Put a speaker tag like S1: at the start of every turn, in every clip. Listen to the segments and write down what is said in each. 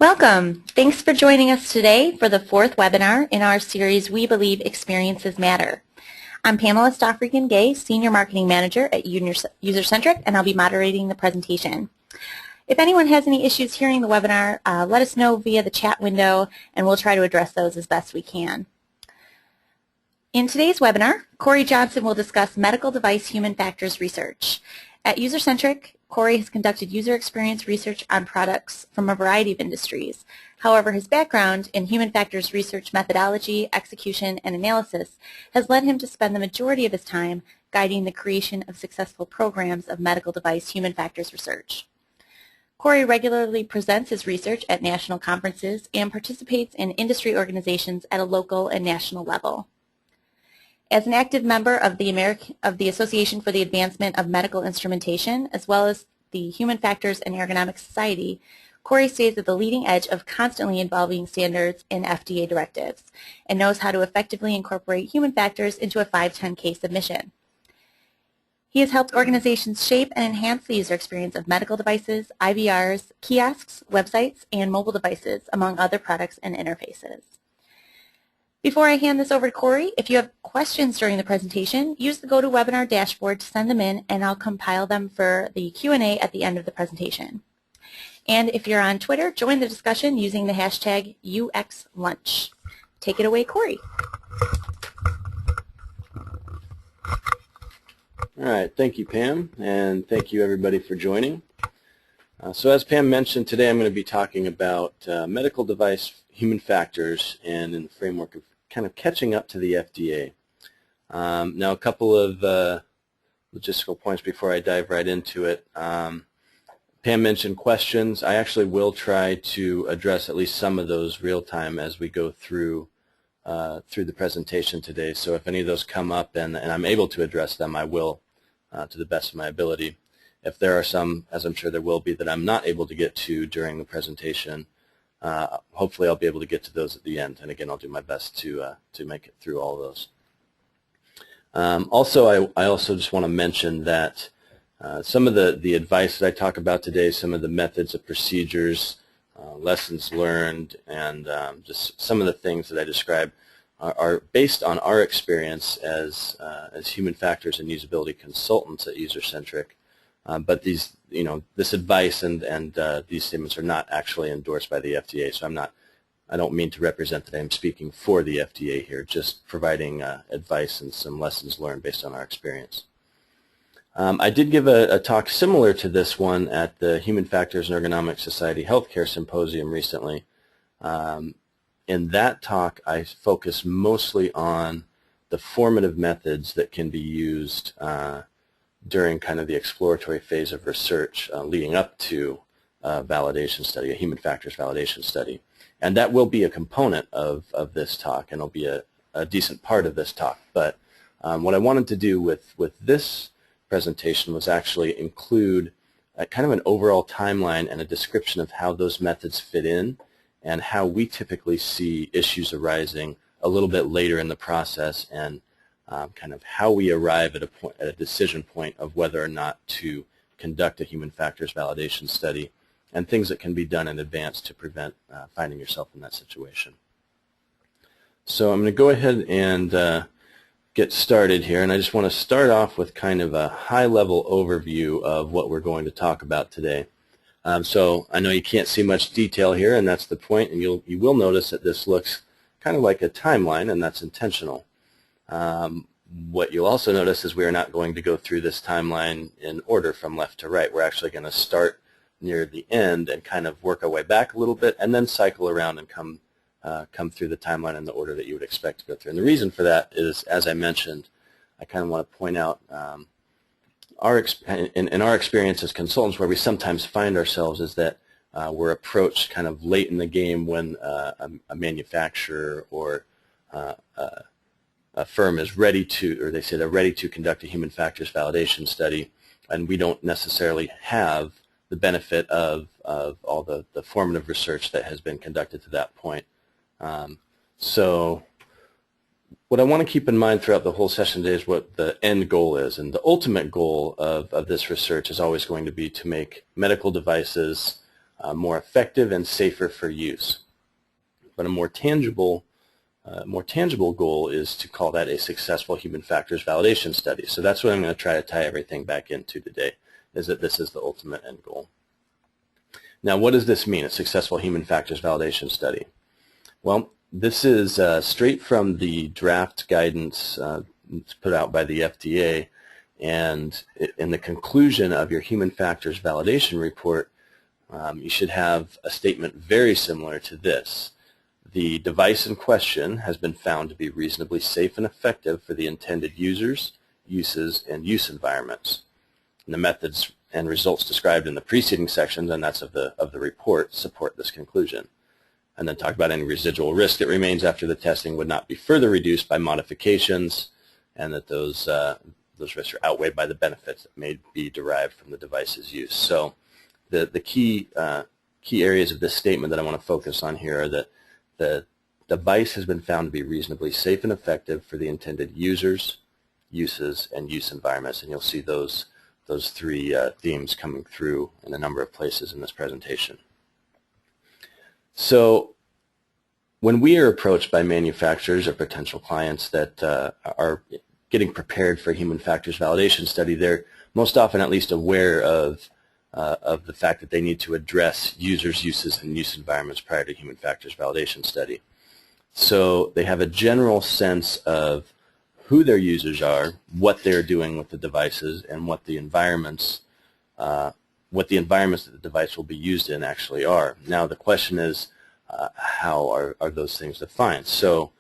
S1: Welcome. Thanks for joining us today for the fourth webinar in our series, We Believe Experiences Matter. I'm Pamela Stoffrigan-Gay, Senior Marketing Manager at Centric, and I'll be moderating the presentation. If anyone has any issues hearing the webinar, let us know via the chat window, and we'll try to address those as best we can. In today's webinar, Corey Johnson will discuss medical device human factors research. At Centric, Corey has conducted user experience research on products from a variety of industries. However, his background in human factors research methodology, execution, and analysis has led him to spend the majority of his time guiding the creation of successful programs of medical device human factors research. Corey regularly presents his research at national conferences and participates in industry organizations at a local and national level. As an active member of the Association for the Advancement of Medical Instrumentation, as well as the Human Factors and Ergonomics Society, Corey stays at the leading edge of constantly evolving standards in FDA directives and knows how to effectively incorporate human factors into a 510(k) submission. He has helped organizations shape and enhance the user experience of medical devices, IVRs, kiosks, websites, and mobile devices, among other products and interfaces. Before I hand this over to Corey, if you have questions during the presentation, use the GoToWebinar dashboard to send them in, and I'll compile them for the Q&A at the end of the presentation. And if you're on Twitter, join the discussion using the hashtag UXLunch. Take it away, Corey.
S2: All right, thank you, Pam, and thank you, everybody, for joining. So as Pam mentioned, today I'm going to be talking about medical device human factors and in the framework of kind of catching up to the FDA. Now, a couple of logistical points before I dive right into it. Pam mentioned questions. I actually will try to address at least some of those real time as we go through the presentation today. So if any of those come up and I'm able to address them, I will to the best of my ability. If there are some, as I'm sure there will be, that I'm not able to get to during the presentation, hopefully I'll be able to get to those at the end. And again, I'll do my best to make it through all of those. Also, I also just want to mention that some of the advice that I talk about today, some of the methods of procedures, lessons learned, and just some of the things that I describe are based on our experience as human factors and usability consultants at Centric. But these, this advice and these statements are not actually endorsed by the FDA. So I don't mean to represent that I'm speaking for the FDA here, just providing advice and some lessons learned based on our experience. I did give a talk similar to this one at the Human Factors and Ergonomics Society Healthcare Symposium recently. In that talk, I focused mostly on the formative methods that can be used during kind of the exploratory phase of research leading up to a validation study, a human factors validation study. And that will be a component of this talk, and it'll be a decent part of this talk. But what I wanted to do with this presentation was actually include kind of an overall timeline and a description of how those methods fit in and how we typically see issues arising a little bit later in the process, and kind of how we arrive at a decision point of whether or not to conduct a human factors validation study, and things that can be done in advance to prevent finding yourself in that situation. So I'm going to go ahead and get started here, and I just want to start off with kind of a high-level overview of what we're going to talk about today. So I know you can't see much detail here, and that's the point, and you will notice that this looks kind of like a timeline, and that's intentional. What you'll also notice is we are not going to go through this timeline in order from left to right. We're actually going to start near the end and kind of work our way back a little bit and then cycle around and come through the timeline in the order that you would expect to go through. And the reason for that is, as I mentioned, I kind of want to point out in our experience as consultants, where we sometimes find ourselves is that we're approached kind of late in the game when a manufacturer or a firm is ready to, or they say they're ready to conduct a human factors validation study, and we don't necessarily have the benefit of all the formative research that has been conducted to that point. So what I want to keep in mind throughout the whole session today is what the end goal is, and the ultimate goal of this research is always going to be to make medical devices more effective and safer for use. But a more tangible goal is to call that a successful human factors validation study. So that's what I'm going to try to tie everything back into today, is that this is the ultimate end goal. Now, what does this mean, a successful human factors validation study? Well, this is straight from the draft guidance put out by the FDA, and in the conclusion of your human factors validation report, you should have a statement very similar to this. The device in question has been found to be reasonably safe and effective for the intended users, uses, and use environments. And the methods and results described in the preceding sections, and that's of the report, support this conclusion. And then talk about any residual risk that remains after the testing would not be further reduced by modifications, and that those risks are outweighed by the benefits that may be derived from the device's use. So the key areas of this statement that I want to focus on here are that the device has been found to be reasonably safe and effective for the intended users, uses, and use environments. And you'll see those three themes coming through in a number of places in this presentation. So when we are approached by manufacturers or potential clients that are getting prepared for a human factors validation study, they're most often at least aware of the fact that they need to address users, uses, and use environments prior to human factors validation study. So they have a general sense of who their users are, what they're doing with the devices, and what the environments that the device will be used in actually are. Now the question is, how are those things defined? So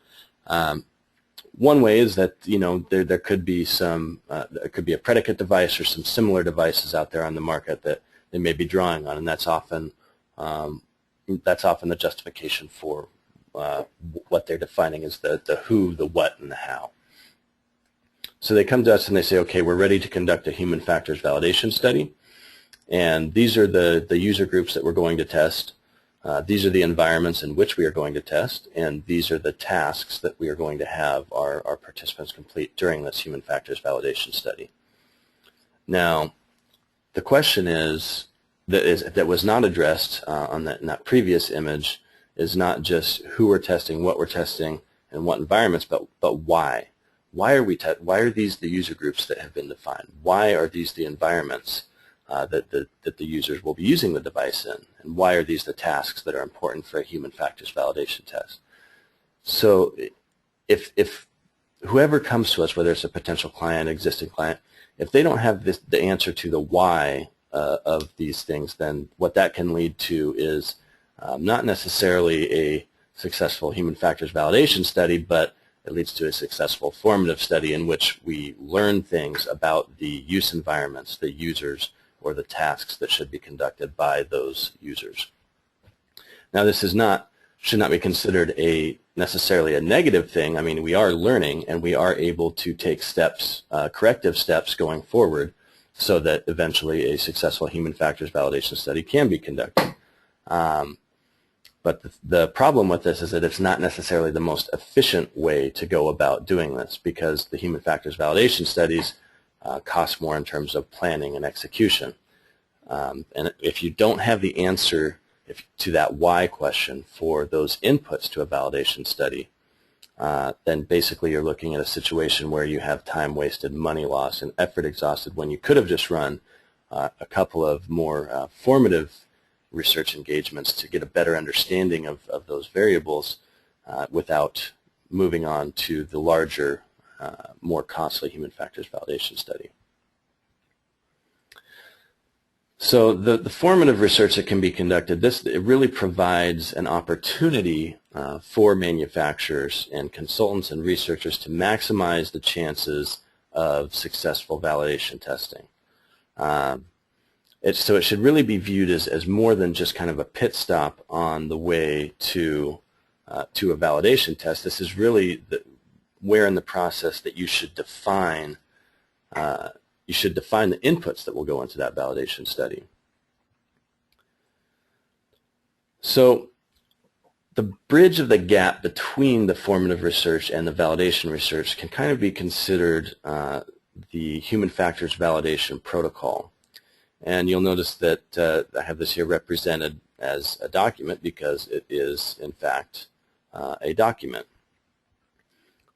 S2: one way is that there could be there could be a predicate device or some similar devices out there on the market that they may be drawing on, and that's often the justification for what they're defining as the who, the what, and the how. So they come to us and they say, okay, we're ready to conduct a human factors validation study, and these are the user groups that we're going to test. These are the environments in which we are going to test, and these are the tasks that we are going to have our participants complete during this human factors validation study. Now, the question that was not addressed in that previous image is not just who we're testing, what we're testing, and what environments, but why. Why are these the user groups that have been defined? Why are these the environments that the users will be using the device in? And why are these the tasks that are important for a human factors validation test? So if whoever comes to us, whether it's a potential client, existing client, if they don't have the answer to the why of these things, then what that can lead to is not necessarily a successful human factors validation study, but it leads to a successful formative study in which we learn things about the use environments, the users, or the tasks that should be conducted by those users. Now, this should not be considered necessarily a negative thing. I mean, we are learning, and we are able to take steps, corrective steps going forward, so that eventually a successful human factors validation study can be conducted. But the problem with this is that it's not necessarily the most efficient way to go about doing this, because the human factors validation studies cost more in terms of planning and execution. And if you don't have the answer to that why question for those inputs to a validation study, then basically you're looking at a situation where you have time wasted, money lost, and effort exhausted when you could have just run a couple of more formative research engagements to get a better understanding of those variables without moving on to the larger, more costly human factors validation study. So the formative research that can be conducted, it really provides an opportunity for manufacturers and consultants and researchers to maximize the chances of successful validation testing. So it should really be viewed as more than just kind of a pit stop on the way to a validation test. This is really where in the process that you should define the inputs that will go into that validation study. So the bridge of the gap between the formative research and the validation research can kind of be considered the human factors validation protocol. And you'll notice that I have this here represented as a document because it is, in fact, a document.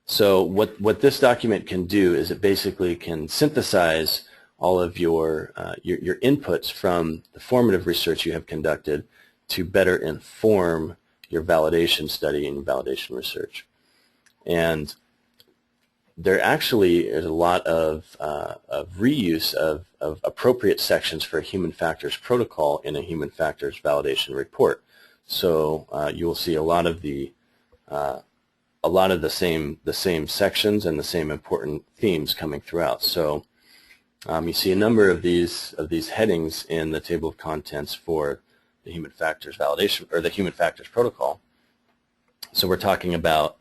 S2: So what this document can do is it basically can synthesize all of your inputs from the formative research you have conducted to better inform your validation study and your validation research. And there actually is a lot of reuse of appropriate sections for a human factors protocol in a human factors validation report. So you will see a lot of the same sections and the same important themes coming throughout. So you see a number of these headings in the table of contents for the human factors validation or the human factors protocol. So we're talking about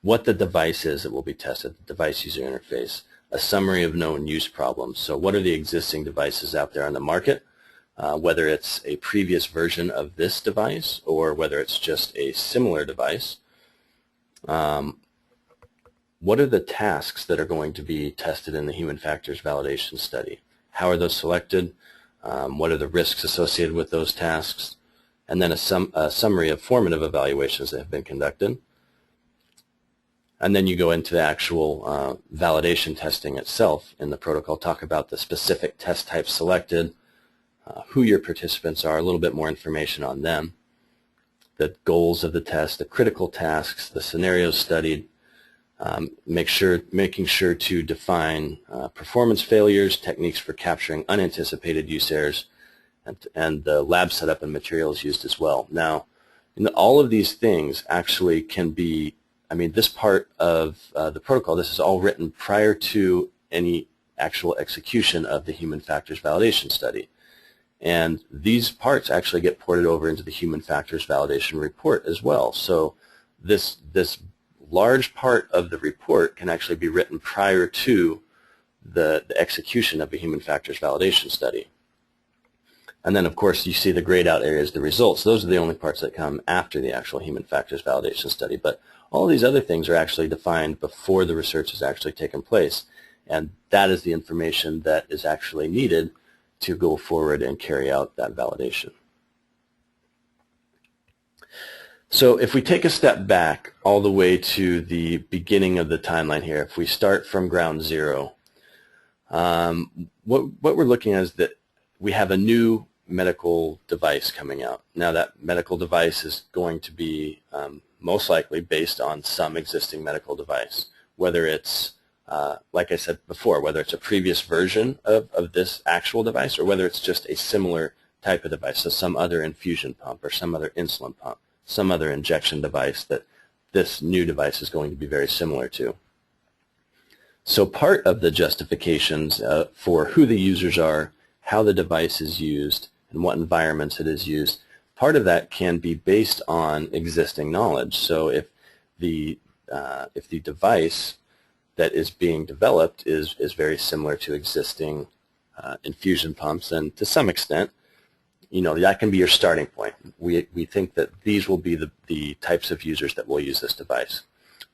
S2: what the device is that will be tested, the device user interface, a summary of known use problems. So what are the existing devices out there on the market, whether it's a previous version of this device or whether it's just a similar device. What are the tasks that are going to be tested in the human factors validation study? How are those selected? What are the risks associated with those tasks? And then a summary of formative evaluations that have been conducted. And then you go into the actual validation testing itself in the protocol, talk about the specific test types selected, who your participants are, a little bit more information on them, the goals of the test, the critical tasks, the scenarios studied, making sure to define performance failures, techniques for capturing unanticipated use errors, and the lab setup and materials used as well. Now, all of these things actually can be, this part of the protocol, this is all written prior to any actual execution of the human factors validation study. And these parts actually get ported over into the human factors validation report as well. So this large part of the report can actually be written prior to the execution of a human factors validation study. And then, of course, you see the grayed out areas, the results. Those are the only parts that come after the actual human factors validation study. But all these other things are actually defined before the research has actually taken place. And that is the information that is actually needed to go forward and carry out that validation. So if we take a step back all the way to the beginning of the timeline here, if we start from ground zero, what we're looking at is that we have a new medical device coming out. Now that medical device is going to be most likely based on some existing medical device, whether it's, like I said before, whether it's a previous version of this actual device or whether it's just a similar type of device, so some other infusion pump or some other insulin pump, some other injection device that this new device is going to be very similar to. So part of the justifications for who the users are, how the device is used, and what environments it is used, part of that can be based on existing knowledge. So if the device that is being developed is very similar to existing infusion pumps, and to some extent, that can be your starting point. We think that these will be the types of users that will use this device.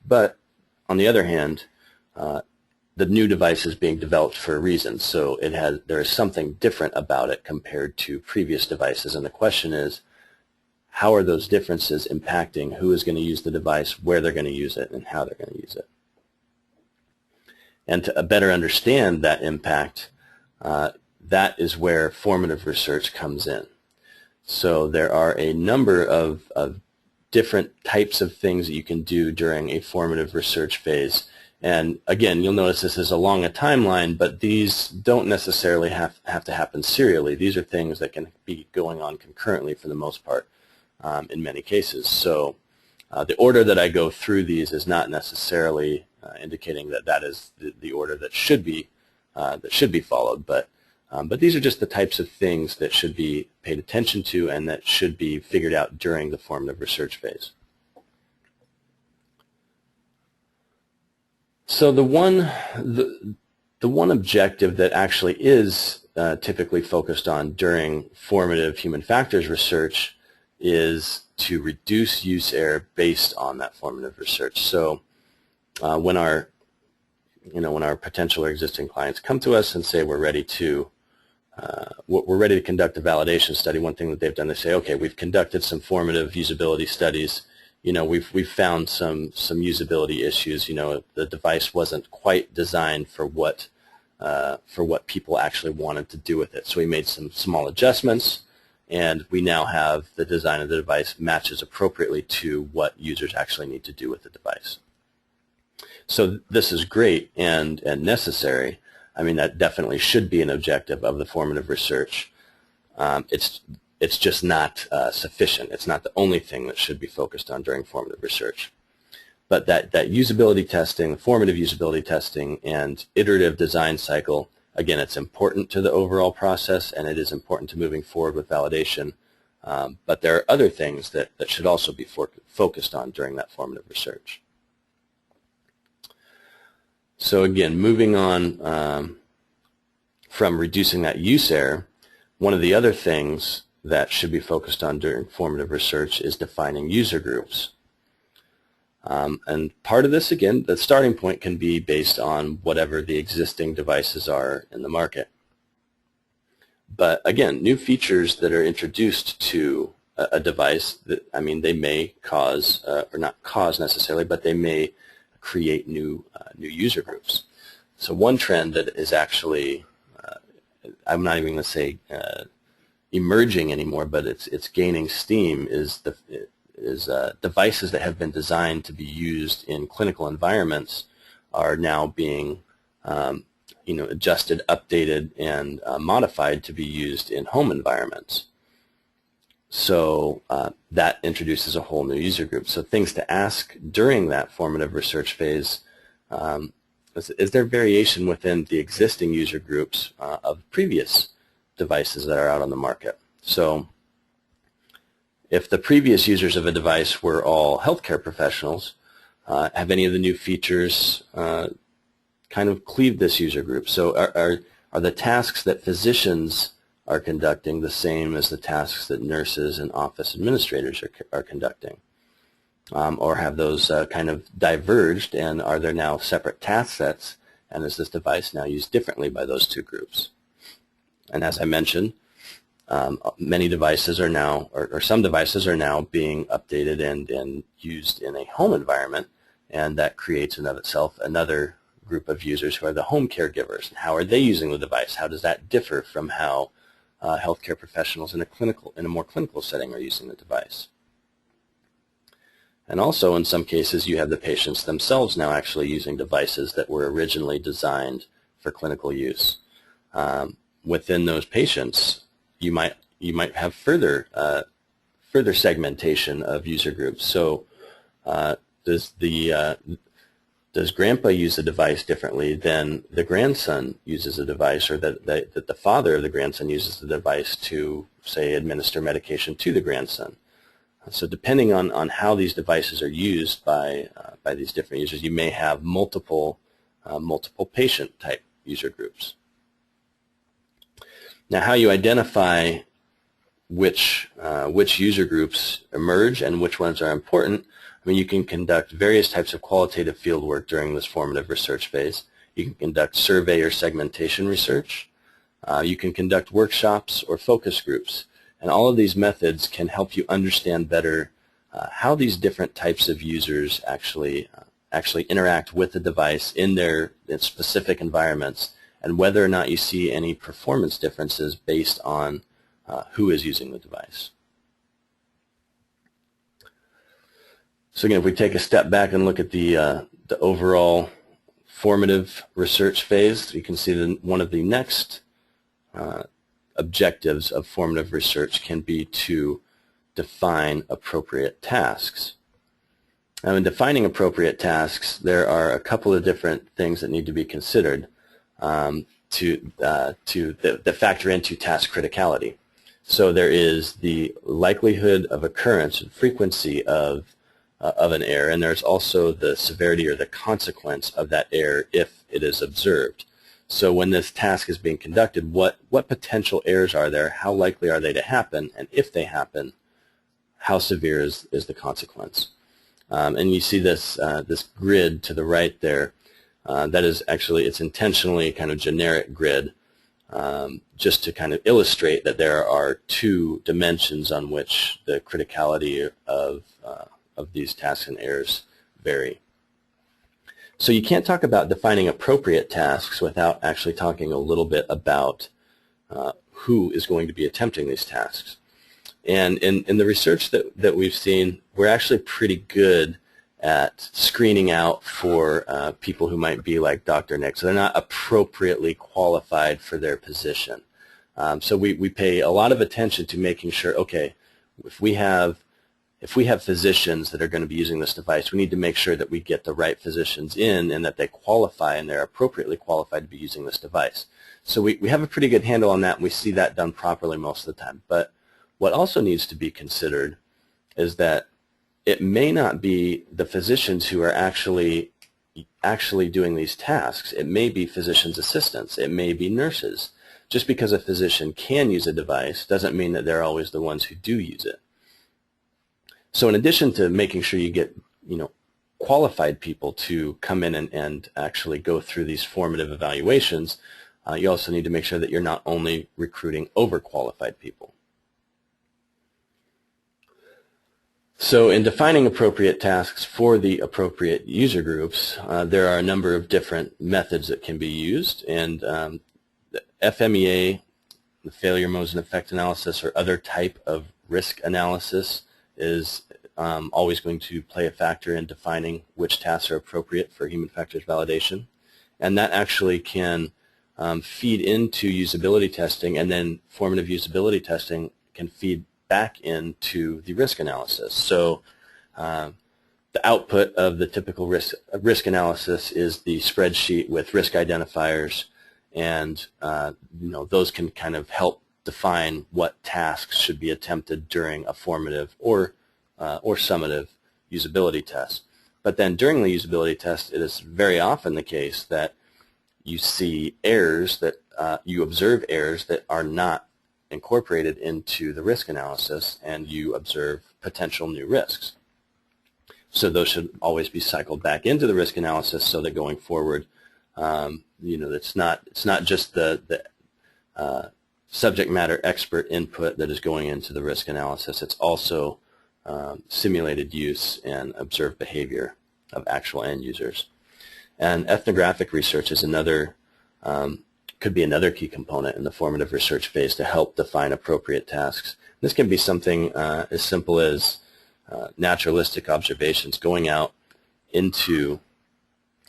S2: But on the other hand, the new device is being developed for a reason, so there is something different about it compared to previous devices, and the question is, how are those differences impacting who is going to use the device, where they're going to use it, and how they're going to use it? And to better understand that impact, that is where formative research comes in. So there are a number of different types of things that you can do during a formative research phase. And again, you'll notice this is along a timeline, but these don't necessarily have to happen serially. These are things that can be going on concurrently for the most part in many cases. So the order that I go through these is not necessarily indicating that that is the order that should be followed, but these are just the types of things that should be paid attention to and that should be figured out during the formative research phase. So the one objective that actually is typically focused on during formative human factors research is to reduce use error based on that formative research. So when our potential or existing clients come to us and say we're ready to we're ready to conduct a validation study, one thing that they've done, they say, okay, we've conducted some formative usability studies. We've found some usability issues. The device wasn't quite designed for what people actually wanted to do with it. So we made some small adjustments, and we now have the design of the device matches appropriately to what users actually need to do with the device. So this is great and necessary. I mean, that definitely should be an objective of the formative research. It's just not sufficient. It's not the only thing that should be focused on during formative research. But that usability testing, the formative usability testing, and iterative design cycle, again, it's important to the overall process, and it is important to moving forward with validation. But there are other things that should also be focused on during that formative research. So again, moving on from reducing that use error, one of the other things that should be focused on during formative research is defining user groups. And part of this, again, the starting point can be based on whatever the existing devices are in the market. But again, new features that are introduced to a device, they may cause, or not cause necessarily, but they may create new user groups. So one trend that is actually, I'm not even going to say emerging anymore, but it's gaining steam, is devices that have been designed to be used in clinical environments are now being adjusted, updated, and modified to be used in home environments. So that introduces a whole new user group. So things to ask during that formative research phase, is there variation within the existing user groups of previous devices that are out on the market? So if the previous users of a device were all healthcare professionals, have any of the new features kind of cleaved this user group? So are the tasks that physicians are conducting the same as the tasks that nurses and office administrators are conducting? Or have those kind of diverged, and are there now separate task sets, and is this device now used differently by those two groups? And as I mentioned, many devices are now, or some devices are now being updated and used in a home environment, and that creates in of itself another group of users who are the home caregivers. And how are they using the device? How does that differ from how healthcare professionals in a more clinical setting are using the device? And also, in some cases, you have the patients themselves now actually using devices that were originally designed for clinical use. Within those patients, you might have further segmentation of user groups. So, does grandpa use a device differently than the grandson uses a device, or that the father of the grandson uses the device to, say, administer medication to the grandson? So depending on how these devices are used by these different users, you may have multiple patient type user groups. Now, how you identify which user groups emerge and which ones are important, you can conduct various types of qualitative field work during this formative research phase. You can conduct survey or segmentation research. You can conduct workshops or focus groups. And all of these methods can help you understand better how these different types of users actually interact with the device in their specific environments, and whether or not you see any performance differences based on who is using the device. So again, if we take a step back and look at the overall formative research phase, you can see that one of the next objectives of formative research can be to define appropriate tasks. Now, in defining appropriate tasks, there are a couple of different things that need to be considered that factor into task criticality. So there is the likelihood of occurrence and frequency of an error, and there's also the severity or the consequence of that error if it is observed. So when this task is being conducted, what potential errors are there? How likely are they to happen? And if they happen, how severe is the consequence? And you see this grid to the right there. That is actually, it's intentionally kind of generic grid. just to kind of illustrate that there are two dimensions on which the criticality of these tasks and errors vary. So you can't talk about defining appropriate tasks without actually talking a little bit about who is going to be attempting these tasks. And in the research that we've seen, we're actually pretty good at screening out for people who might be like Dr. Nick. So they're not appropriately qualified for their position. So we pay a lot of attention to making sure, okay, if we have physicians that are going to be using this device, we need to make sure that we get the right physicians in and that they qualify and they're appropriately qualified to be using this device. So we have a pretty good handle on that, and we see that done properly most of the time. But what also needs to be considered is that it may not be the physicians who are actually doing these tasks. It may be physician's assistants. It may be nurses. Just because a physician can use a device doesn't mean that they're always the ones who do use it. So in addition to making sure you get, qualified people to come in and actually go through these formative evaluations, you also need to make sure that you're not only recruiting overqualified people. So in defining appropriate tasks for the appropriate user groups, there are a number of different methods that can be used, and the FMEA, the failure modes and effect analysis, or other type of risk analysis is always going to play a factor in defining which tasks are appropriate for human factors validation. And that actually can feed into usability testing, and then formative usability testing can feed back into the risk analysis. So the output of the typical risk analysis is the spreadsheet with risk identifiers, and those can kind of help define what tasks should be attempted during a formative or summative usability test. But then during the usability test, it is very often the case that you see errors that you observe errors that are not incorporated into the risk analysis, and you observe potential new risks. So those should always be cycled back into the risk analysis, so that going forward, it's not just the subject matter expert input that is going into the risk analysis. It's also simulated use and observed behavior of actual end users. And ethnographic research is another, could be another key component in the formative research phase to help define appropriate tasks. This can be something as simple as naturalistic observations, going out into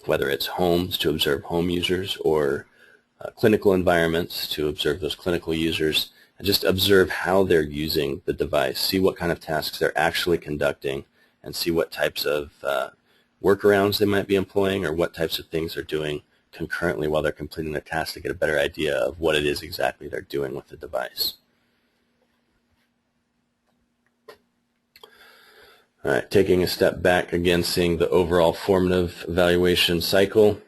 S2: whether it's homes to observe home users or clinical environments to observe those clinical users, and just observe how they're using the device, see what kind of tasks they're actually conducting, and see what types of workarounds they might be employing or what types of things they're doing concurrently while they're completing the task, to get a better idea of what it is exactly they're doing with the device. All right, taking a step back again, seeing the overall formative evaluation cycle,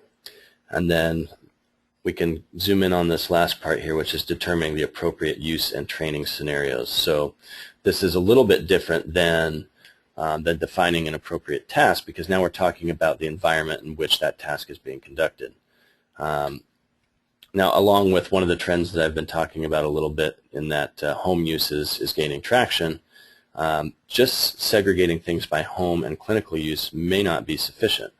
S2: and then we can zoom in on this last part here, which is determining the appropriate use and training scenarios. So this is a little bit different than defining an appropriate task, because now we're talking about the environment in which that task is being conducted. Now, along with one of the trends that I've been talking about a little bit, in that home use is gaining traction, just segregating things by home and clinical use may not be sufficient.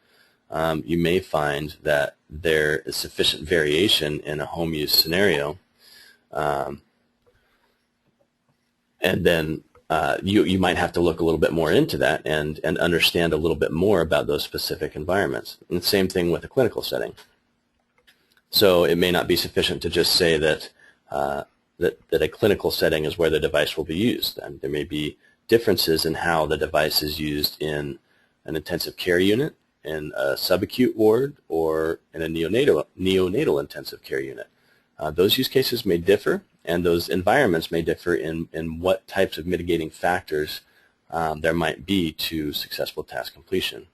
S2: You may find that there is sufficient variation in a home use scenario, and then you might have to look a little bit more into that and understand a little bit more about those specific environments. And the same thing with a clinical setting. So it may not be sufficient to just say that that a clinical setting is where the device will be used. And there may be differences in how the device is used in an intensive care unit, in a subacute ward, or in a neonatal intensive care unit. Those use cases may differ, and those environments may differ in what types of mitigating factors there might be to successful task completion.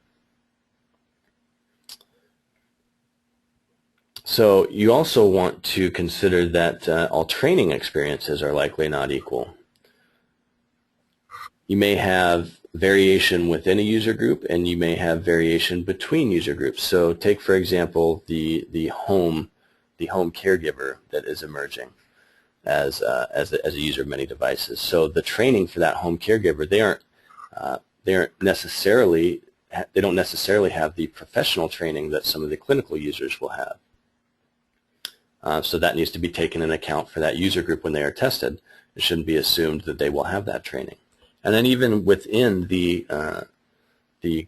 S2: So you also want to consider that all training experiences are likely not equal. You may have variation within a user group, and you may have variation between user groups. So take, for example, the home home caregiver that is emerging as a user of many devices. So the training for that home caregiver, they don't necessarily have the professional training that some of the clinical users will have. So that needs to be taken into account for that user group when they are tested. It shouldn't be assumed that they will have that training. And then even within the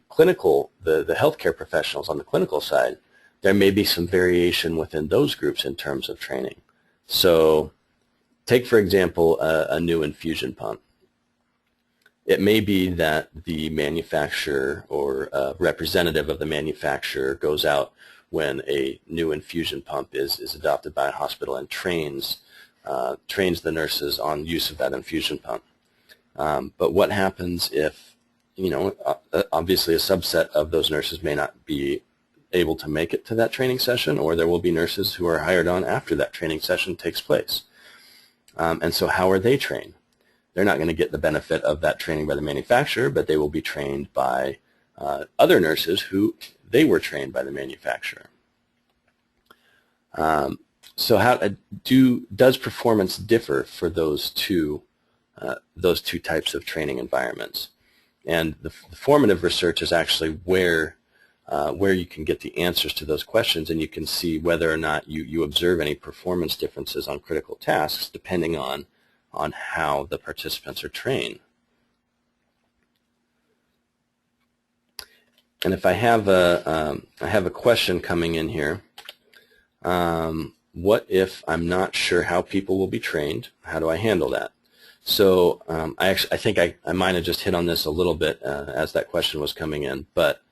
S2: clinical, the healthcare professionals on the clinical side, there may be some variation within those groups in terms of training. So take, for example, a new infusion pump. It may be that the manufacturer or a representative of the manufacturer goes out when a new infusion pump is adopted by a hospital and trains the nurses on use of that infusion pump. But what happens if, obviously a subset of those nurses may not be able to make it to that training session, or there will be nurses who are hired on after that training session takes place. And so how are they trained? They're not going to get the benefit of that training by the manufacturer, but they will be trained by other nurses who they were trained by the manufacturer. So does performance differ for those two types of training environments? And the formative research is actually where you can get the answers to those questions, and you can see whether or not you observe any performance differences on critical tasks depending on how the participants are trained. And if I have a question coming in here, what if I'm not sure how people will be trained? How do I handle that? So I think I might have just hit on this a little bit as that question was coming in, but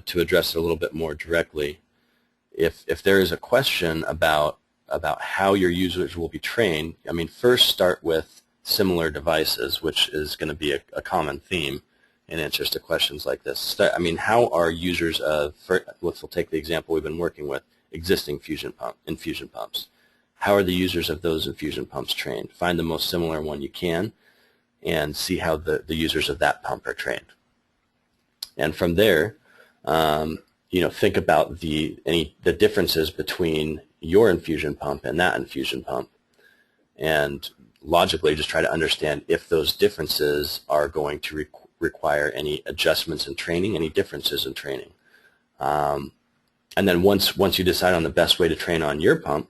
S2: to address it a little bit more directly, if there is a question about how your users will be trained, I mean, first start with similar devices, which is going to be a common theme in answers to questions like this. I mean, how are users of, we'll take the example we've been working with, existing infusion pumps. How are the users of those infusion pumps trained? Find the most similar one you can and see how the users of that pump are trained. And from there, think about the differences between your infusion pump and that infusion pump, and logically just try to understand if those differences are going to require any adjustments in training, any differences in training. And then once you decide on the best way to train on your pump,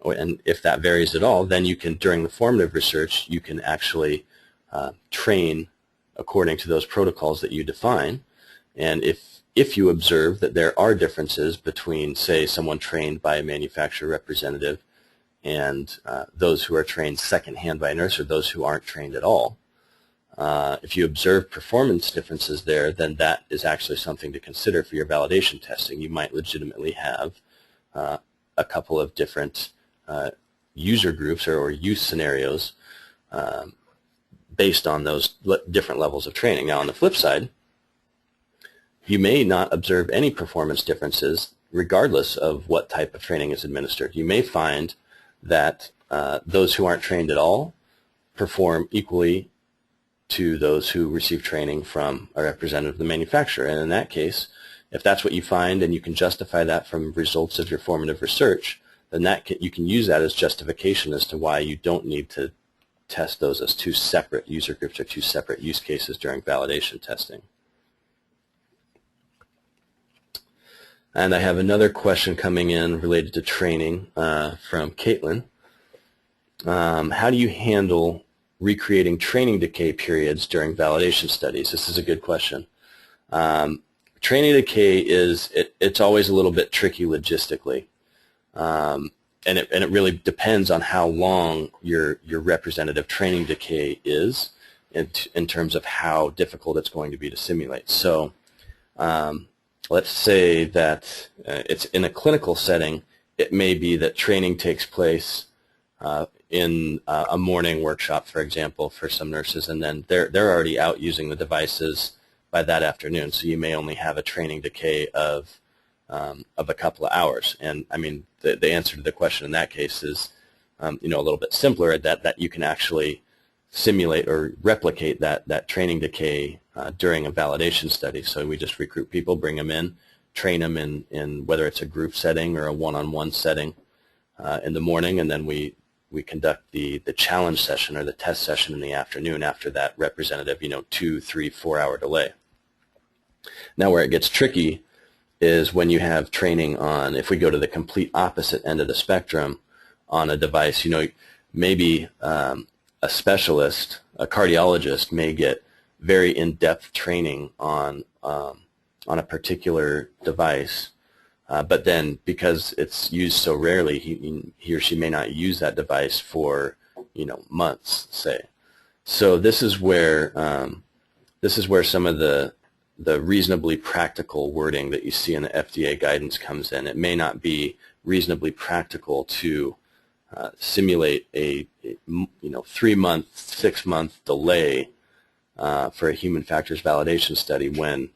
S2: and if that varies at all, then you can, during the formative research, you can actually train according to those protocols that you define. And if you observe that there are differences between, say, someone trained by a manufacturer representative and those who are trained secondhand by a nurse, or those who aren't trained at all, if you observe performance differences there, then that is actually something to consider for your validation testing. You might legitimately have a couple of different user groups or use scenarios based on those different levels of training. Now, on the flip side, you may not observe any performance differences regardless of what type of training is administered. You may find that those who aren't trained at all perform equally to those who receive training from a representative of the manufacturer. And in that case, if that's what you find and you can justify that from results of your formative research, then you can use that as justification as to why you don't need to test those as two separate user groups or two separate use cases during validation testing. And I have another question coming in related to training from Caitlin. How do you handle recreating training decay periods during validation studies? This is a good question. Training decay it's always a little bit tricky logistically, and it really depends on how long your representative training decay is in terms of how difficult it's going to be to simulate. So let's say that it's in a clinical setting. It may be that training takes place in a morning workshop, for example, for some nurses, and then they're already out using the devices by that afternoon. So you may only have a training decay of a couple of hours. And I mean, the answer to the question in that case is a little bit simpler, that you can actually simulate or replicate that training decay during a validation study. So we just recruit people, bring them in, train them in whether it's a group setting or a one-on-one setting in the morning, and then we conduct the challenge session or the test session in the afternoon after that representative 2, 3, 4 hour delay. Now where it gets tricky is when you have training on, if we go to the complete opposite end of the spectrum on a device, maybe a specialist, a cardiologist may get very in-depth training on a particular device, but then because it's used so rarely, he or she may not use that device for months, say. So this is where some of the reasonably practical wording that you see in the FDA guidance comes in. It may not be reasonably practical to simulate a 3-month, 6-month delay for a human factors validation study when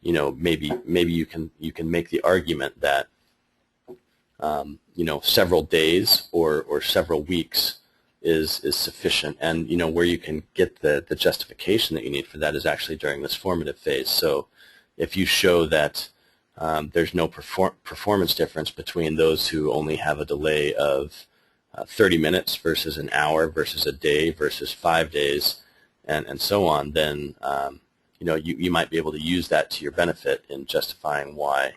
S2: maybe you can make the argument that several days or several weeks is sufficient, and where you can get the justification that you need for that is actually during this formative phase. So if you show that there's no performance difference between those who only have a delay of 30 minutes versus an hour versus a day versus 5 days and so on, then you might be able to use that to your benefit in justifying why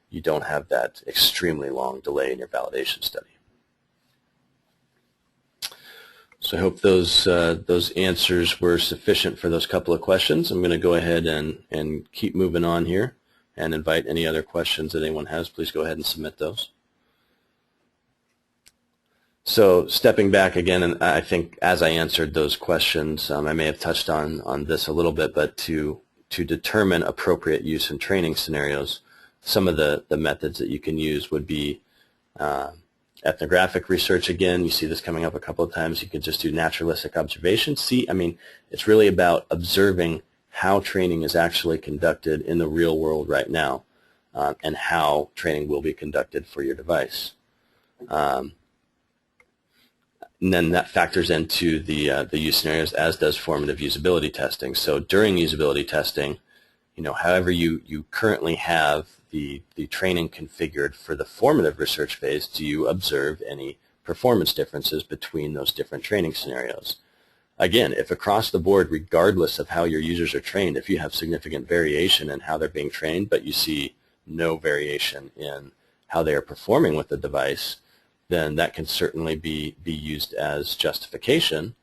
S2: you don't have that extremely long delay in your validation study. So I hope those answers were sufficient for those couple of questions. I'm going to go ahead and keep moving on here and invite any other questions that anyone has. Please go ahead and submit those. So stepping back again, and I think as I answered those questions, I may have touched on this a little bit, but to determine appropriate use in training scenarios, some of the methods that you can use would be ethnographic research. Again, you see this coming up a couple of times. You could just do naturalistic observation. It's really about observing how training is actually conducted in the real world right now, and how training will be conducted for your device. And then that factors into the use scenarios, as does formative usability testing. So during usability testing, however you currently have the training configured for the formative research phase, do you observe any performance differences between those different training scenarios? Again, if across the board, regardless of how your users are trained, if you have significant variation in how they're being trained, but you see no variation in how they are performing with the device, then that can certainly be used as justification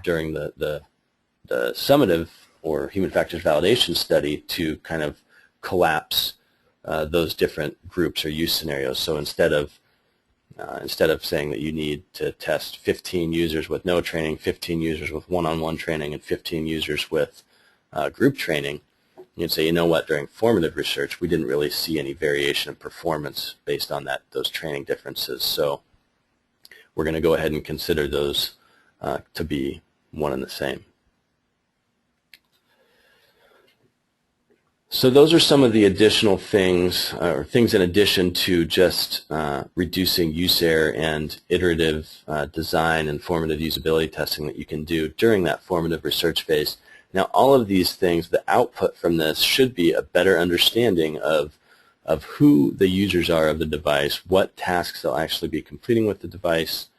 S2: during the summative or human factors validation study to kind of collapse those different groups or use scenarios. So instead of saying that you need to test 15 users with no training, 15 users with one-on-one training, and 15 users with group training, you'd say, during formative research, we didn't really see any variation in performance based on those training differences. So we're going to go ahead and consider those to be one and the same. So those are some of the additional things, or things in addition to just reducing use error and iterative design and formative usability testing that you can do during that formative research phase. Now, all of these things, the output from this should be a better understanding of who the users are of the device, what tasks they'll actually be completing with the device,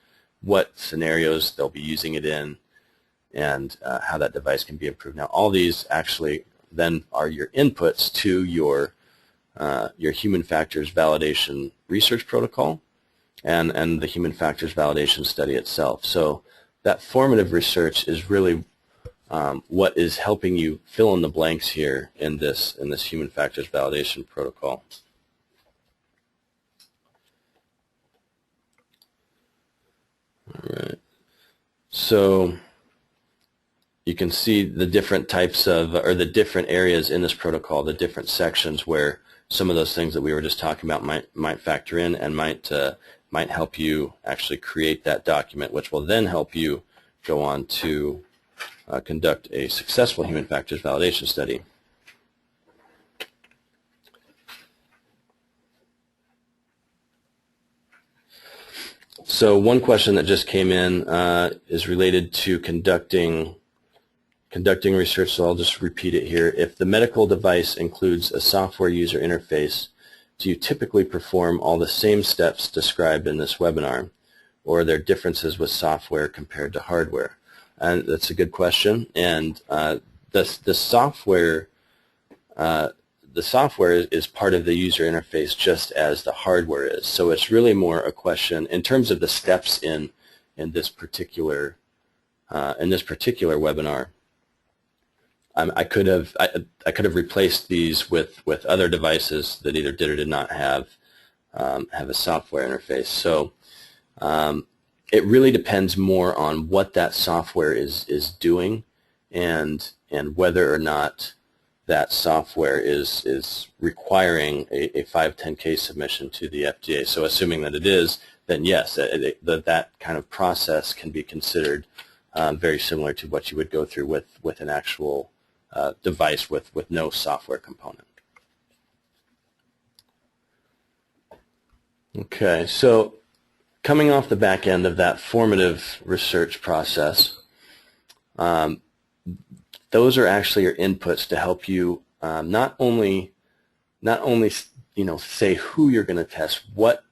S2: what scenarios they'll be using it in, and how that device can be improved. Now, all these actually then are your inputs to your human factors validation research protocol and the human factors validation study itself. So that formative research is really what is helping you fill in the blanks here in this human factors validation protocol. All right. So you can see the different types of, or the different areas in this protocol, the different sections where some of those things that we were just talking about might factor in and might help you actually create that document, which will then help you go on to conduct a successful human factors validation study. So one question that just came in is related to conducting conducting research, so I'll just repeat it here. If the medical device includes a software user interface, do you typically perform all the same steps described in this webinar, or are there differences with software compared to hardware? And that's a good question. And the software is part of the user interface just as the hardware is. So it's really more a question in terms of the steps in this particular webinar. I could have replaced these with other devices that either did or did not have a software interface. So it really depends more on what that software is doing and whether or not that software is requiring a 510K submission to the FDA. So assuming that it is, then yes, that kind of process can be considered very similar to what you would go through with an actual device with no software component. Okay, so coming off the back end of that formative research process, those are actually your inputs to help you not only say who you're going to test, what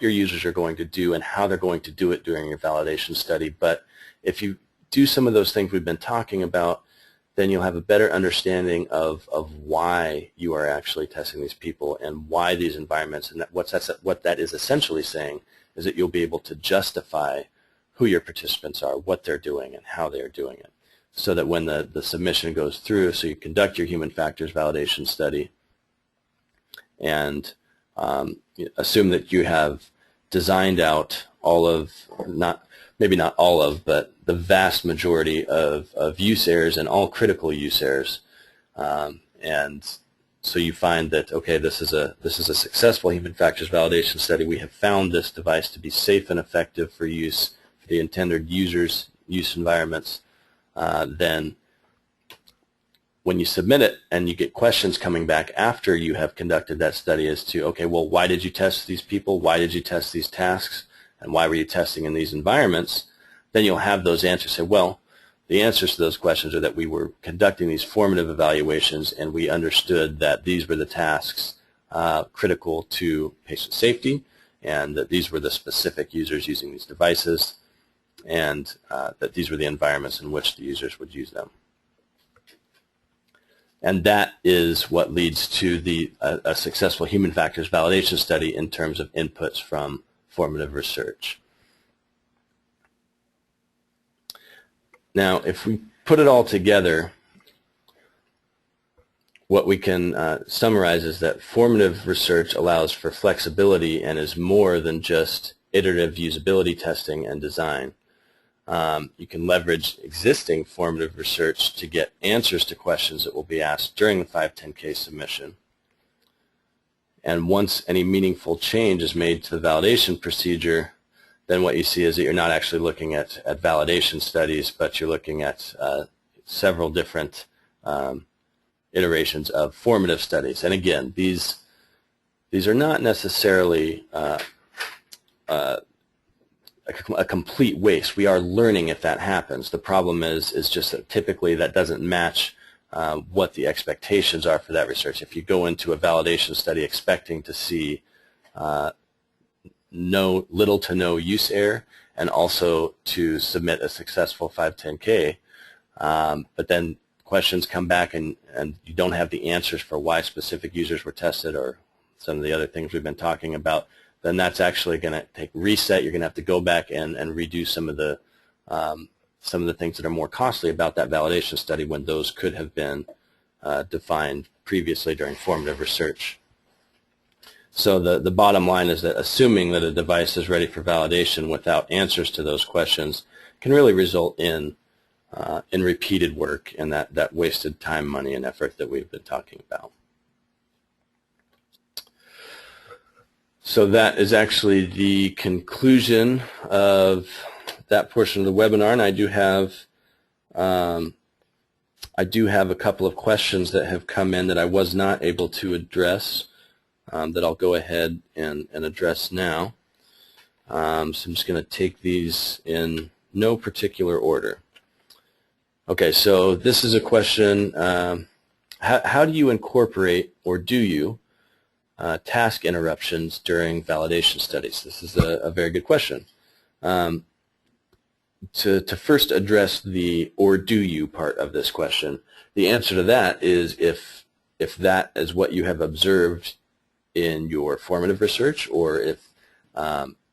S2: your users are going to do, and how they're going to do it during your validation study. But if you do some of those things we've been talking about, then you'll have a better understanding of why you are actually testing these people and why these environments. And what that is essentially saying is that you'll be able to justify who your participants are, what they're doing, and how they're doing it, so that when the submission goes through, so you conduct your human factors validation study and assume that you have designed out all of, maybe not all of, but the vast majority of use errors and all critical use errors. And so you find that, okay, this is a successful human factors validation study. We have found this device to be safe and effective for use for the intended users' use environments. Then when you submit it and you get questions coming back after you have conducted that study as to, okay, well, why did you test these people? Why did you test these tasks? And why were you testing in these environments? Then you'll have those answers. Say, well, the answers to those questions are that we were conducting these formative evaluations and we understood that these were the tasks critical to patient safety, and that these were the specific users using these devices, and that these were the environments in which the users would use them. And that is what leads to a successful human factors validation study in terms of inputs from formative research. Now, if we put it all together, what we can summarize is that formative research allows for flexibility and is more than just iterative usability testing and design. You can leverage existing formative research to get answers to questions that will be asked during the 510K submission. And once any meaningful change is made to the validation procedure, then what you see is that you're not actually looking at validation studies, but you're looking at several different iterations of formative studies. And again, these are not necessarily a complete waste. We are learning if that happens. The problem is just that typically that doesn't match what the expectations are for that research. If you go into a validation study expecting to see little to no use error and also to submit a successful 510K, but then questions come back and you don't have the answers for why specific users were tested or some of the other things we've been talking about, then that's actually going to take reset. You're going to have to go back and redo some of the things that are more costly about that validation study when those could have been defined previously during formative research. So the bottom line is that assuming that a device is ready for validation without answers to those questions can really result in repeated work and that wasted time, money, and effort that we've been talking about. So that is actually the conclusion of that portion of the webinar, and I do have a couple of questions that have come in that I was not able to address that I'll go ahead and address now. So I'm just going to take these in no particular order. Okay, so this is a question, how do you incorporate, or do you, task interruptions during validation studies? This is a very good question. To first address the "or do you" part of this question, the answer to that is if that is what you have observed in your formative research, or if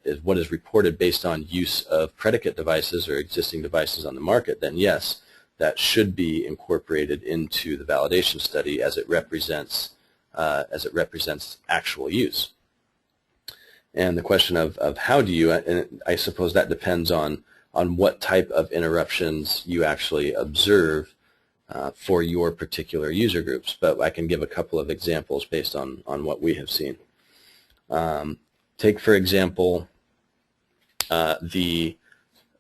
S2: is what is reported based on use of predicate devices or existing devices on the market, then yes, that should be incorporated into the validation study as it represents actual use. And the question of how do you, and I suppose that depends on what type of interruptions you actually observe for your particular user groups. But I can give a couple of examples based on what we have seen. Take, for example,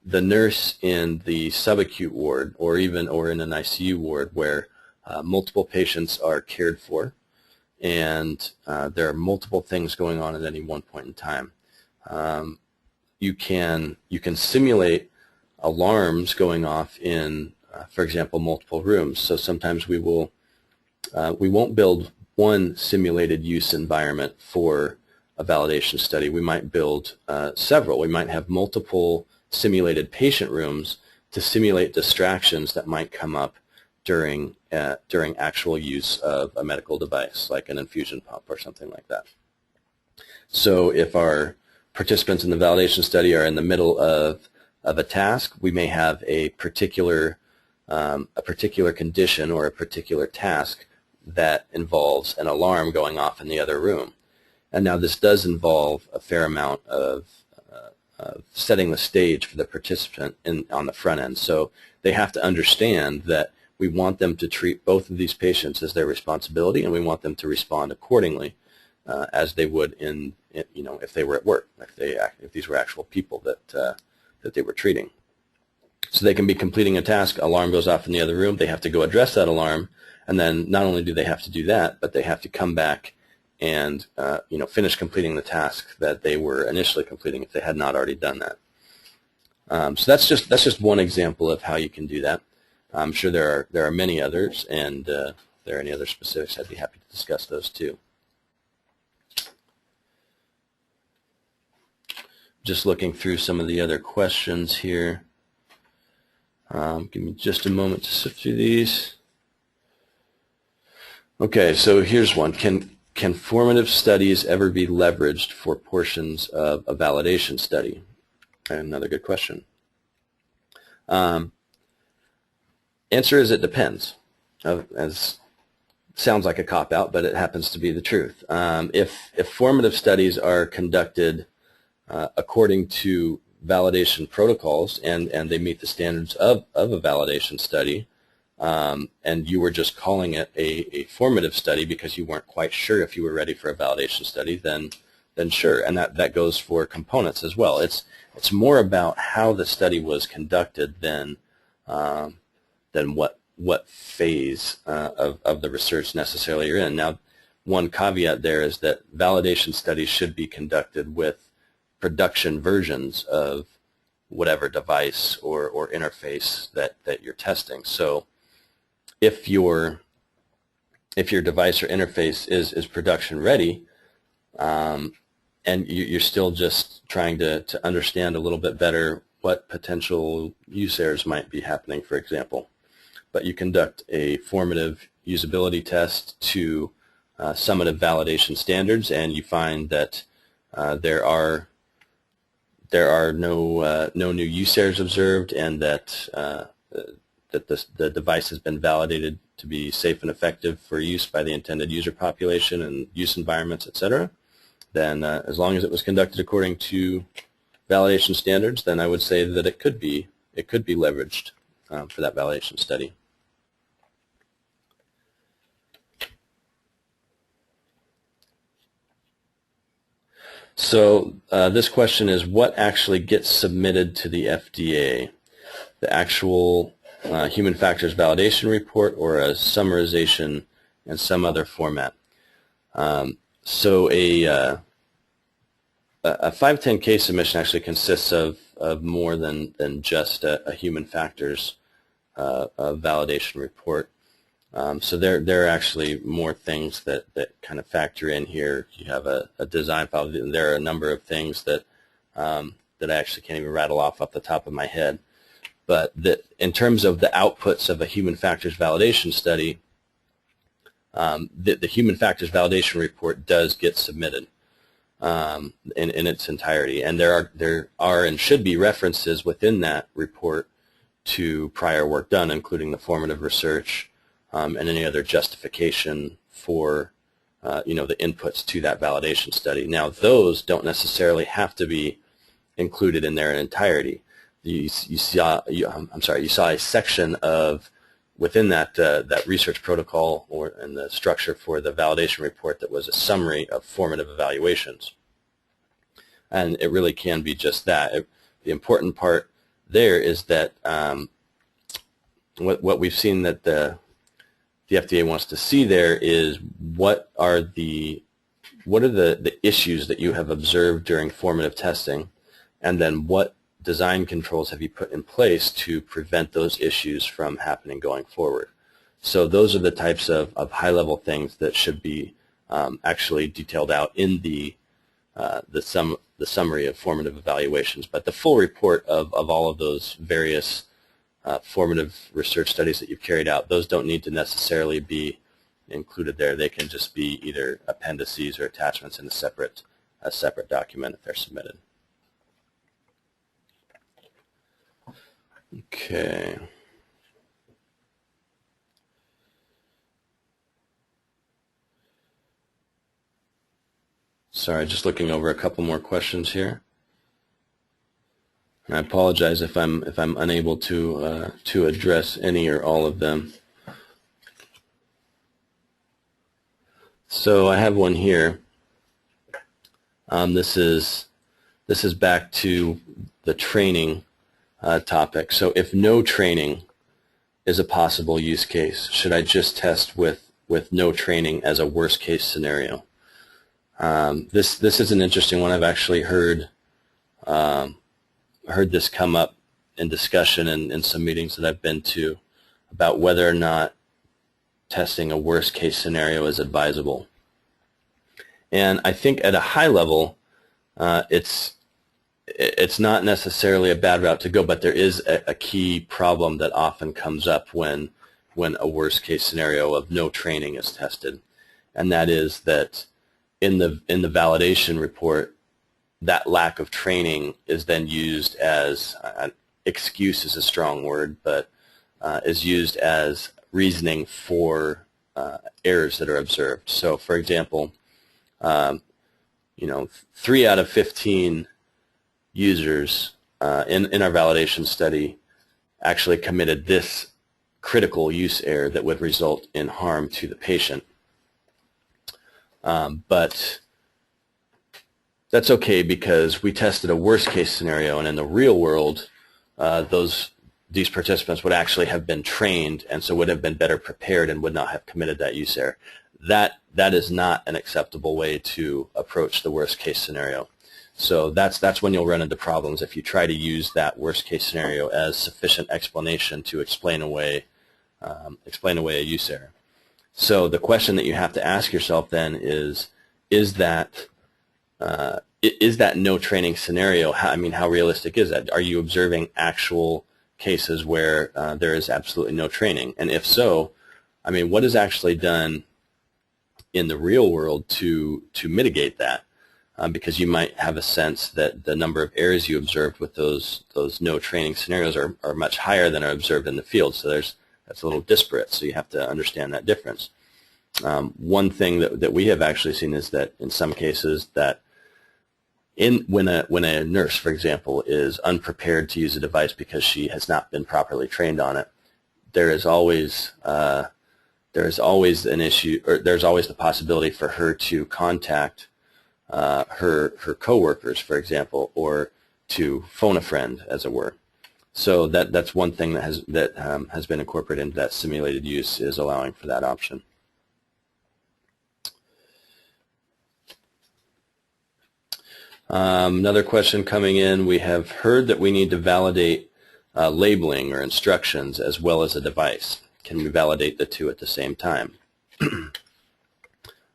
S2: the nurse in the subacute ward, or in an ICU ward where multiple patients are cared for, and there are multiple things going on at any one point in time. You can simulate alarms going off in, for example, multiple rooms. So sometimes we won't build one simulated use environment for a validation study. We might build several. We might have multiple simulated patient rooms to simulate distractions that might come up during actual use of a medical device, like an infusion pump or something like that. So if our participants in the validation study are in the middle of a task, we may have a particular condition or a particular task that involves an alarm going off in the other room. And now this does involve a fair amount of setting the stage for the participant on the front end. So they have to understand that we want them to treat both of these patients as their responsibility, and we want them to respond accordingly as they would if they were at work, if these were actual people that they were treating. So they can be completing a task, alarm goes off in the other room, they have to go address that alarm, and then not only do they have to do that, but they have to come back and finish completing the task that they were initially completing if they had not already done that. So that's just one example of how you can do that. I'm sure there are many others, and if there are any other specifics, I'd be happy to discuss those too. Just looking through some of the other questions here. Give me just a moment to sift through these. Okay, so here's one. Can formative studies ever be leveraged for portions of a validation study? Another good question. Answer is it depends. As sounds like a cop-out, but it happens to be the truth. If formative studies are conducted according to validation protocols and they meet the standards of a validation study, and you were just calling it a formative study because you weren't quite sure if you were ready for a validation study, then sure, and that goes for components as well. It's more about how the study was conducted than what phase of the research necessarily you're in. Now, one caveat there is that validation studies should be conducted with production versions of whatever device or interface that you're testing. So if your device or interface is production ready, and you're still just trying to understand a little bit better what potential use errors might be happening, for example, but you conduct a formative usability test to summative validation standards, and you find that there are no new use errors observed, and that the device has been validated to be safe and effective for use by the intended user population and use environments, etc. Then as long as it was conducted according to validation standards, then I would say that it could be leveraged for that validation study. So this question is, what actually gets submitted to the FDA? The actual human factors validation report, or a summarization in some other format? So a 510K submission actually consists of more than just a human factors a validation report. So there are actually more things that kind of factor in here. You have a design file, and there are a number of things that that I actually can't even rattle off the top of my head. But in terms of the outputs of a human factors validation study, the human factors validation report does get submitted in its entirety, and there are and should be references within that report to prior work done, including the formative research and any other justification for the inputs to that validation study. Now, those don't necessarily have to be included in their entirety. You saw a section of within that research protocol and the structure for the validation report that was a summary of formative evaluations, and it really can be just that. The important part there is that what we've seen that the FDA wants to see there is what are the issues that you have observed during formative testing, and then what design controls have you put in place to prevent those issues from happening going forward. So those are the types of high-level things that should be actually detailed out in the summary of formative evaluations. But the full report of all of those various formative research studies that you've carried out, those don't need to necessarily be included there. They can just be either appendices or attachments in a separate document if they're submitted. Okay. Sorry, just looking over a couple more questions here. And I apologize if I'm unable to address any or all of them. So I have one here. This is back to the training topic. So if no training is a possible use case, should I just test with no training as a worst case scenario? This is an interesting one. I've actually heard this come up in discussion in some meetings that I've been to about whether or not testing a worst case scenario is advisable. And I think at a high level, it's not necessarily a bad route to go, but there is a key problem that often comes up when a worst case scenario of no training is tested, and that is that in the validation report, that lack of training is then used as excuse is a strong word, but is used as reasoning for errors that are observed. So, for example, 3 out of 15 users in our validation study actually committed this critical use error that would result in harm to the patient. But that's okay because we tested a worst case scenario, and in the real world, these participants would actually have been trained and so would have been better prepared and would not have committed that use error. That is not an acceptable way to approach the worst case scenario. So that's when you'll run into problems if you try to use that worst case scenario as sufficient explanation to explain away a use error. So the question that you have to ask yourself then is that no training scenario? How realistic is that? Are you observing actual cases where there is absolutely no training? And if so, what is actually done in the real world to mitigate that? Because you might have a sense that the number of errors you observed with those no training scenarios are much higher than are observed in the field. So that's a little disparate. So you have to understand that difference. One thing that we have actually seen is that in some cases that when a nurse, for example, is unprepared to use a device because she has not been properly trained on it, there is always an issue, or there's always the possibility for her to contact her coworkers, for example, or to phone a friend, as it were. So that's one thing that has been incorporated into that simulated use, is allowing for that option. Another question coming in: we have heard that we need to validate labeling or instructions as well as a device? Can we validate the two at the same time?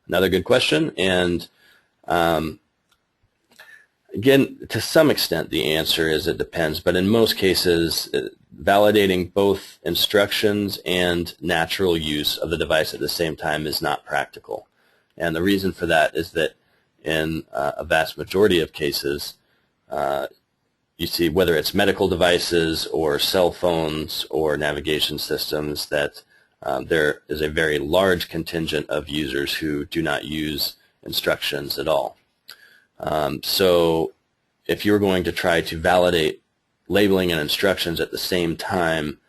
S2: Another good question, and again, to some extent the answer is it depends, but in most cases validating both instructions and natural use of the device at the same time is not practical. And the reason for that is that in a vast majority of cases, you see whether it's medical devices or cell phones or navigation systems that there is a very large contingent of users who do not use instructions at all. So if you're going to try to validate labeling and instructions at the same time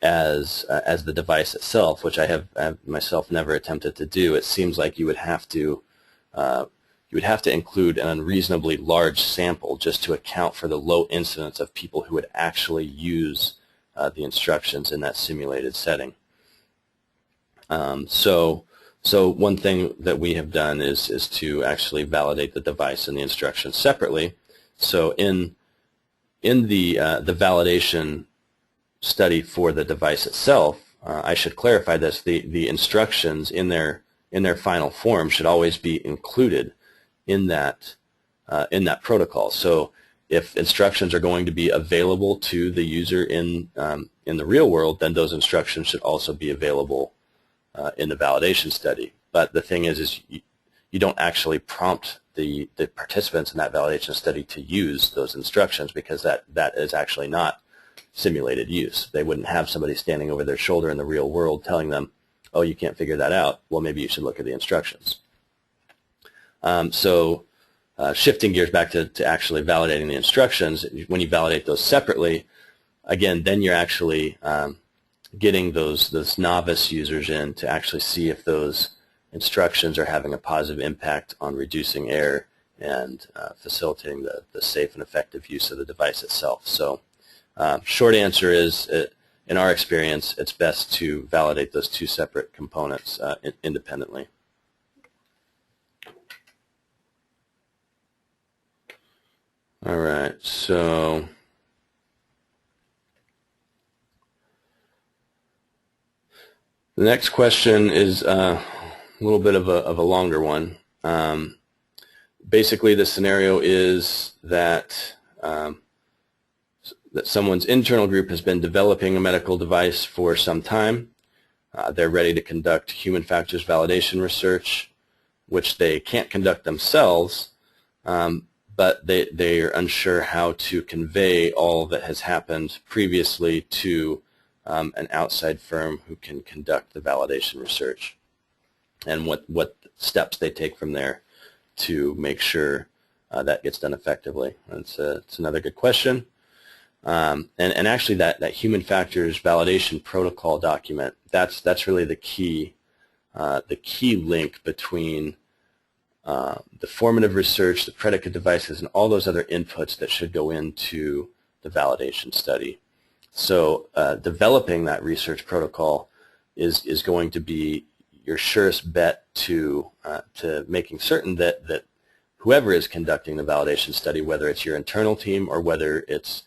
S2: as the device itself, which I have myself never attempted to do, it seems like you would have to include an unreasonably large sample just to account for the low incidence of people who would actually use the instructions in that simulated setting. So one thing that we have done is to actually validate the device and the instructions separately. So in the validation study for the device itself, I should clarify this: the instructions in their final form should always be included in that protocol. So if instructions are going to be available to the user in the real world, then those instructions should also be available in the validation study. But the thing is you don't actually prompt the participants in that validation study to use those instructions, because that is actually not simulated use. They wouldn't have somebody standing over their shoulder in the real world telling them, oh, you can't figure that out. Well, maybe you should look at the instructions. Shifting gears back to actually validating the instructions, when you validate those separately, again, then you're actually getting those novice users in to actually see if those instructions are having a positive impact on reducing error and facilitating the safe and effective use of the device itself. So short answer is, in our experience, it's best to validate those two separate components independently. All right, so the next question is a little bit of a longer one. Basically, the scenario is that someone's internal group has been developing a medical device for some time. They're ready to conduct human factors validation research, which they can't conduct themselves, but they are unsure how to convey all that has happened previously to an outside firm who can conduct the validation research, and what steps they take from there to make sure that gets done effectively. It's another good question. And actually that human factors validation protocol document, that's really the key link between the formative research, the predicate devices, and all those other inputs that should go into the validation study. So developing that research protocol is going to be your surest bet to making certain that whoever is conducting the validation study, whether it's your internal team or whether it's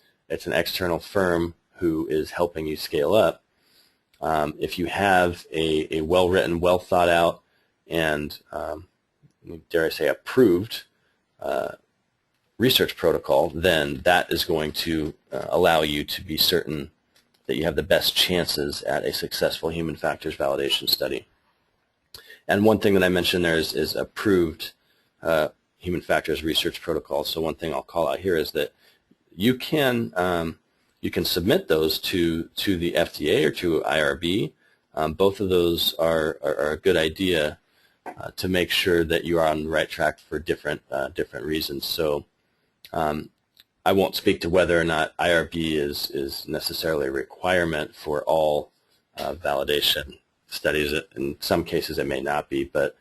S2: an external firm who is helping you scale up, if you have a well-written, well-thought-out, and dare I say approved research protocol, then that is going to allow you to be certain that you have the best chances at a successful human factors validation study. And one thing that I mentioned there is approved human factors research protocol. So one thing I'll call out here is that you can submit those to the FDA or to IRB. Both of those are a good idea to make sure that you are on the right track for different reasons. So I won't speak to whether or not IRB is necessarily a requirement for all validation studies. In some cases it may not be, but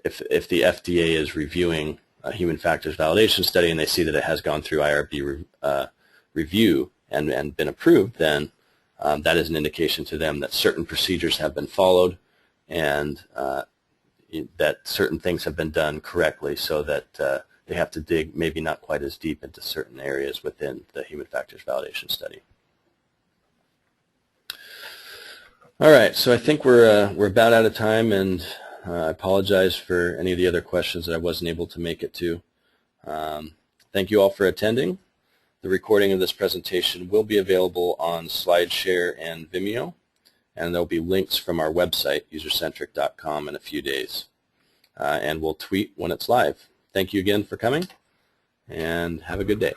S2: if the FDA is reviewing a human factors validation study and they see that it has gone through IRB review and been approved, then that is an indication to them that certain procedures have been followed and that certain things have been done correctly, so that they have to dig maybe not quite as deep into certain areas within the human factors validation study. All right, so I think we're about out of time, and I apologize for any of the other questions that I wasn't able to make it to. Thank you all for attending. The recording of this presentation will be available on SlideShare and Vimeo, and there'll be links from our website, usercentric.com, in a few days. And we'll tweet when it's live. Thank you again for coming, and have a good day.